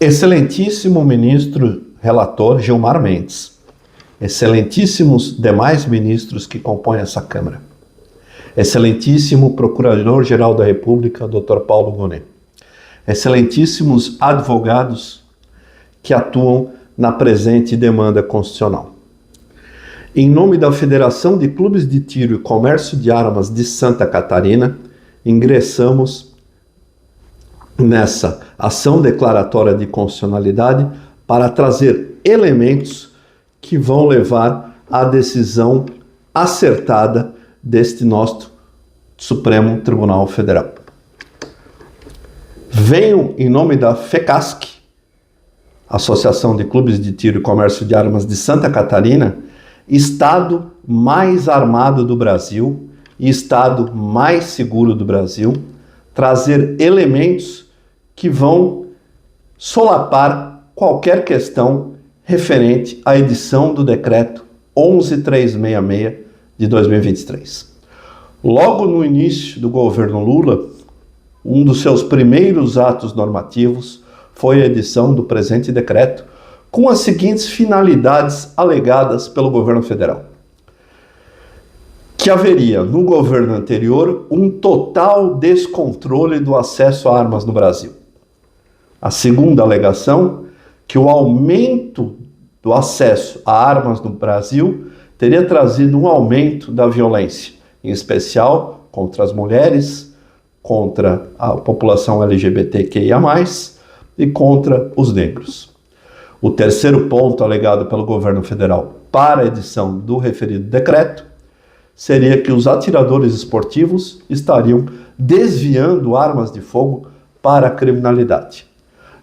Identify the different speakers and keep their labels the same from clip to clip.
Speaker 1: Excelentíssimo ministro relator Gilmar Mendes, excelentíssimos demais ministros que compõem essa Câmara, excelentíssimo Procurador-Geral da República, Dr. Paulo Gonet, excelentíssimos advogados que atuam na presente demanda constitucional. Em nome da Federação de Clubes de Tiro e Comércio de Armas de Santa Catarina, ingressamos nessa ação declaratória de constitucionalidade para trazer elementos que vão levar à decisão acertada deste nosso Supremo Tribunal Federal. Venho em nome da FECASC, Associação de Clubes de Tiro e Comércio de Armas de Santa Catarina, estado mais armado do Brasil e estado mais seguro do Brasil, trazer elementos que vão solapar qualquer questão referente à edição do decreto 11.366 de 2023. Logo no início do governo Lula, um dos seus primeiros atos normativos foi a edição do presente decreto, com as seguintes finalidades alegadas pelo governo federal: que haveria no governo anterior um total descontrole do acesso a armas no Brasil. A segunda alegação, que o aumento do acesso a armas no Brasil teria trazido um aumento da violência, em especial contra as mulheres, contra a população LGBTQIA+, e contra os negros. O terceiro ponto alegado pelo governo federal para a edição do referido decreto seria que os atiradores esportivos estariam desviando armas de fogo para a criminalidade.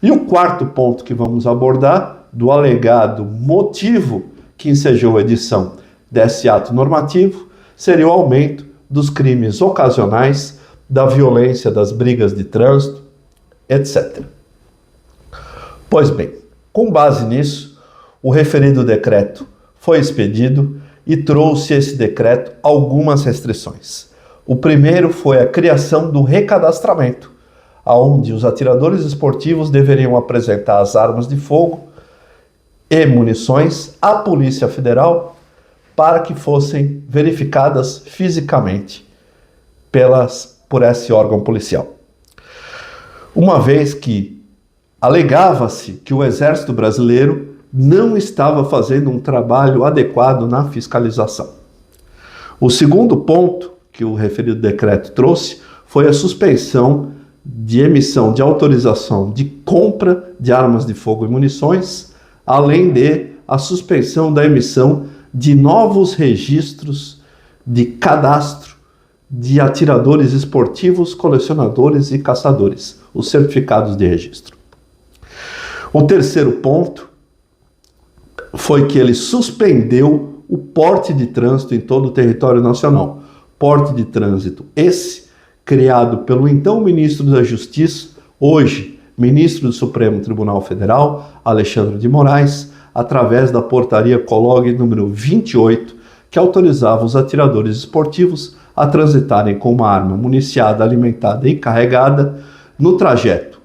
Speaker 1: E o quarto ponto que vamos abordar, do alegado motivo que ensejou a edição desse ato normativo, seria o aumento dos crimes ocasionais, da violência, das brigas de trânsito, etc. Pois bem, com base nisso, o referido decreto foi expedido e trouxe esse decreto algumas restrições. O primeiro foi a criação do recadastramento, onde os atiradores esportivos deveriam apresentar as armas de fogo e munições à Polícia Federal para que fossem verificadas fisicamente por esse órgão policial. Uma vez que alegava-se que o Exército Brasileiro não estava fazendo um trabalho adequado na fiscalização. O segundo ponto que o referido decreto trouxe foi a suspensão de emissão de autorização de compra de armas de fogo e munições, além de a suspensão da emissão de novos registros de cadastro de atiradores esportivos, colecionadores e caçadores, os certificados de registro. O terceiro ponto foi que ele suspendeu o porte de trânsito em todo o território nacional. Porte de trânsito esse criado pelo então ministro da Justiça, hoje ministro do Supremo Tribunal Federal, Alexandre de Moraes, através da portaria COLOG número 28, que autorizava os atiradores esportivos a transitarem com uma arma municiada, alimentada e carregada no trajeto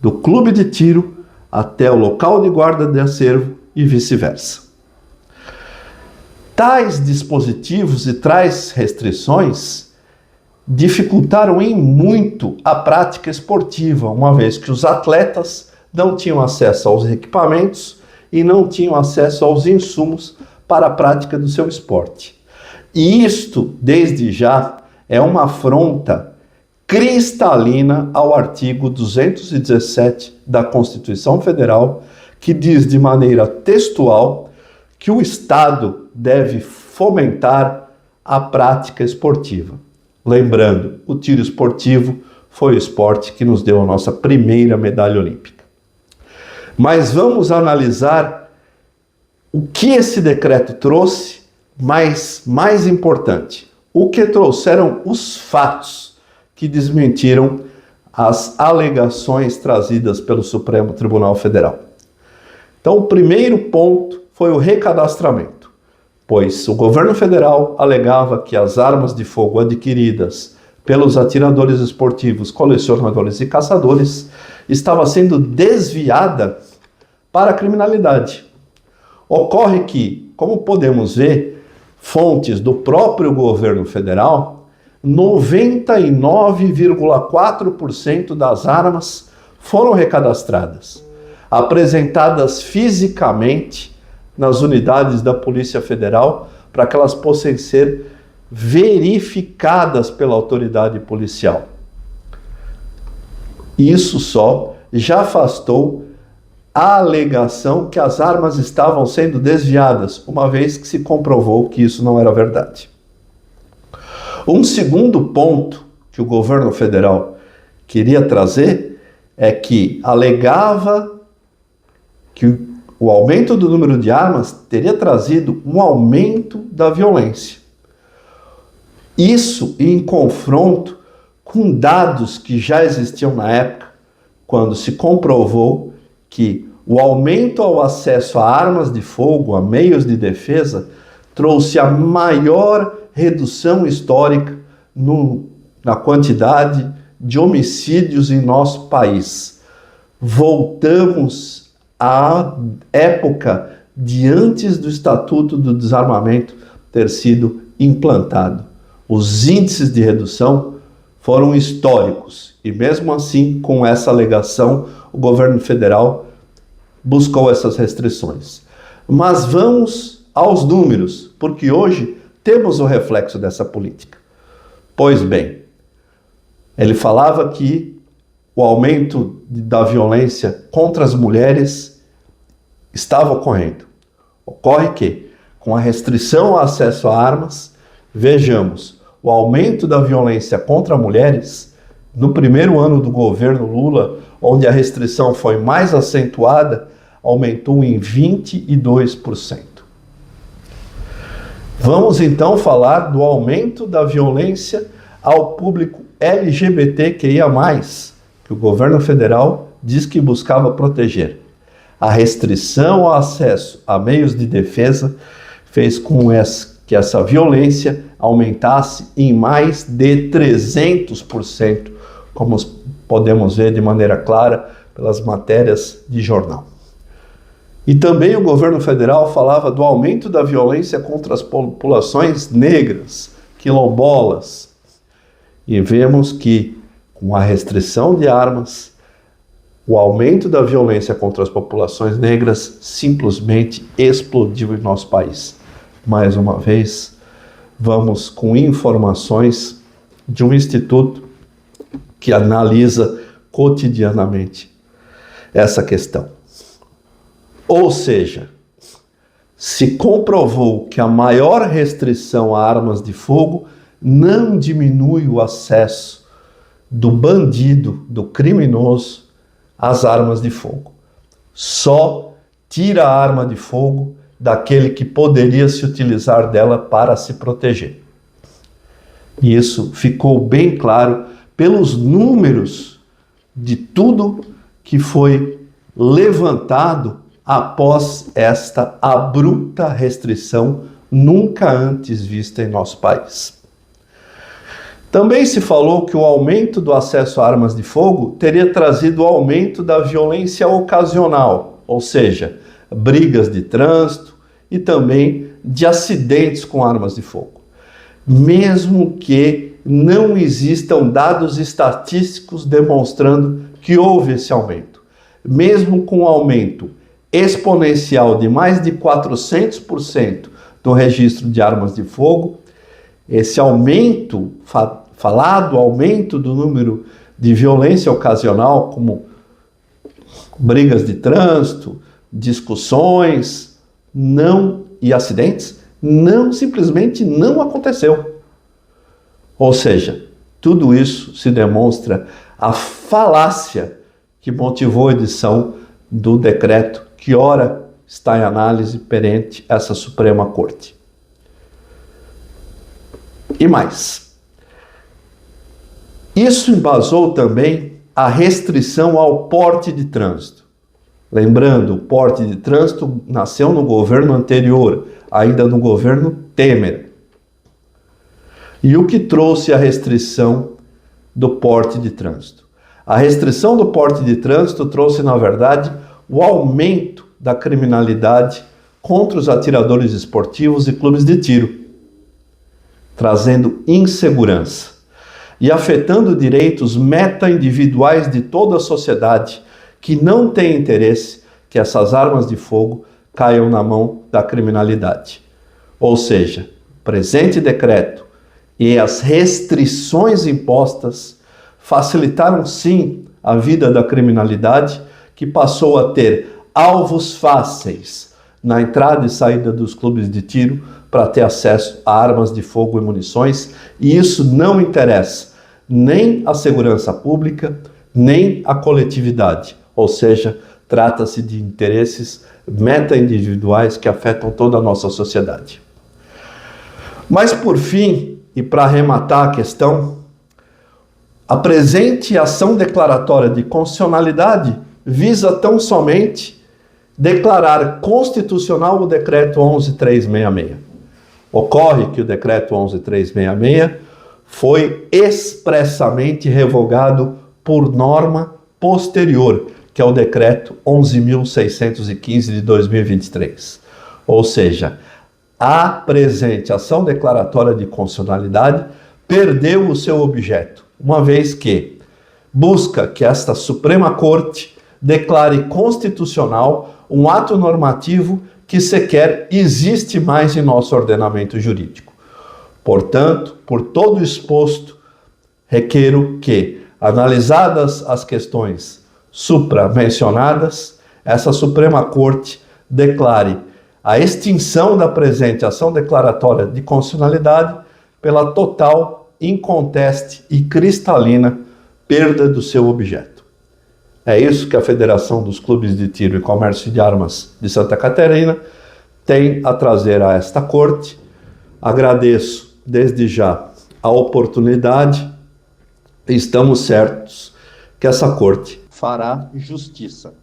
Speaker 1: do clube de tiro até o local de guarda de acervo e vice-versa. Tais dispositivos e tais restrições dificultaram em muito a prática esportiva, uma vez que os atletas não tinham acesso aos equipamentos e não tinham acesso aos insumos para a prática do seu esporte. E isto, desde já, é uma afronta cristalina ao artigo 217 da Constituição Federal, que diz de maneira textual que o Estado deve fomentar a prática esportiva. Lembrando, o tiro esportivo foi o esporte que nos deu a nossa primeira medalha olímpica. Mas vamos analisar o que esse decreto trouxe, mas mais importante, o que trouxeram os fatos que desmentiram as alegações trazidas pelo Supremo Tribunal Federal. Então, o primeiro ponto foi o recadastramento, pois o governo federal alegava que as armas de fogo adquiridas pelos atiradores esportivos, colecionadores e caçadores estava sendo desviada para a criminalidade. Ocorre que, como podemos ver, fontes do próprio governo federal, 99,4% das armas foram recadastradas, apresentadas fisicamente nas unidades da Polícia Federal para que elas possam ser verificadas pela autoridade policial. Isso só já afastou a alegação que as armas estavam sendo desviadas, uma vez que se comprovou que isso não era verdade. Um segundo ponto que o governo federal queria trazer é que alegava que o aumento do número de armas teria trazido um aumento da violência. Isso em confronto com dados que já existiam na época, quando se comprovou que o aumento ao acesso a armas de fogo, a meios de defesa, trouxe a maior redução histórica na quantidade de homicídios em nosso país. Voltamos à época de antes do Estatuto do Desarmamento ter sido implantado. Os índices de redução foram históricos e mesmo assim, com essa alegação, o governo federal buscou essas restrições. Mas vamos aos números, porque hoje temos o reflexo dessa política. Pois bem, ele falava que o aumento da violência contra as mulheres estava ocorrendo. Ocorre que, com a restrição ao acesso a armas, vejamos, o aumento da violência contra mulheres, no primeiro ano do governo Lula, onde a restrição foi mais acentuada, aumentou em 22%. Vamos então falar do aumento da violência ao público LGBTQIA+, que o governo federal diz que buscava proteger. A restrição ao acesso a meios de defesa fez com que essa violência aumentasse em mais de 300%, como podemos ver de maneira clara pelas matérias de jornal. E também o governo federal falava do aumento da violência contra as populações negras, quilombolas. E vemos que, com a restrição de armas, o aumento da violência contra as populações negras simplesmente explodiu em nosso país. Mais uma vez, vamos com informações de um instituto que analisa cotidianamente essa questão. Ou seja, se comprovou que a maior restrição a armas de fogo não diminui o acesso do bandido, do criminoso, às armas de fogo. Só tira a arma de fogo daquele que poderia se utilizar dela para se proteger. E isso ficou bem claro pelos números de tudo que foi levantado após esta abrupta restrição nunca antes vista em nosso país. Também se falou que o aumento do acesso a armas de fogo teria trazido o aumento da violência ocasional, ou seja, brigas de trânsito e também de acidentes com armas de fogo. Mesmo que não existam dados estatísticos demonstrando que houve esse aumento, mesmo com o aumento exponencial de mais de 400% do registro de armas de fogo, esse aumento, falado aumento do número de violência ocasional, como brigas de trânsito, discussões e acidentes, simplesmente não aconteceu. Ou seja, tudo isso se demonstra a falácia que motivou a edição do decreto que ora está em análise perante essa Suprema Corte. E mais, isso embasou também a restrição ao porte de trânsito. Lembrando, o porte de trânsito nasceu no governo anterior, ainda no governo Temer. E o que trouxe a restrição do porte de trânsito? A restrição do porte de trânsito trouxe, na verdade, o aumento da criminalidade contra os atiradores esportivos e clubes de tiro, trazendo insegurança e afetando direitos meta-individuais de toda a sociedade que não tem interesse que essas armas de fogo caiam na mão da criminalidade. Ou seja, o presente decreto e as restrições impostas facilitaram sim a vida da criminalidade, que passou a ter alvos fáceis na entrada e saída dos clubes de tiro para ter acesso a armas de fogo e munições, e isso não interessa nem a segurança pública, nem a coletividade, ou seja, trata-se de interesses meta-individuais que afetam toda a nossa sociedade. Mas por fim, e para arrematar a questão, a presente ação declaratória de constitucionalidade visa tão somente declarar constitucional o decreto 11.366. Ocorre que o decreto 11.366 foi expressamente revogado por norma posterior, que é o decreto 11.615 de 2023. Ou seja, a presente ação declaratória de constitucionalidade perdeu o seu objeto, uma vez que busca que esta Suprema Corte declare constitucional um ato normativo que sequer existe mais em nosso ordenamento jurídico. Portanto, por todo o exposto, requeiro que, analisadas as questões supra-mencionadas, essa Suprema Corte declare a extinção da presente ação declaratória de constitucionalidade pela total, inconteste e cristalina perda do seu objeto. É isso que a Federação dos Clubes de Tiro e Comércio de Armas de Santa Catarina tem a trazer a esta Corte. Agradeço desde já a oportunidade e estamos certos que essa Corte fará justiça.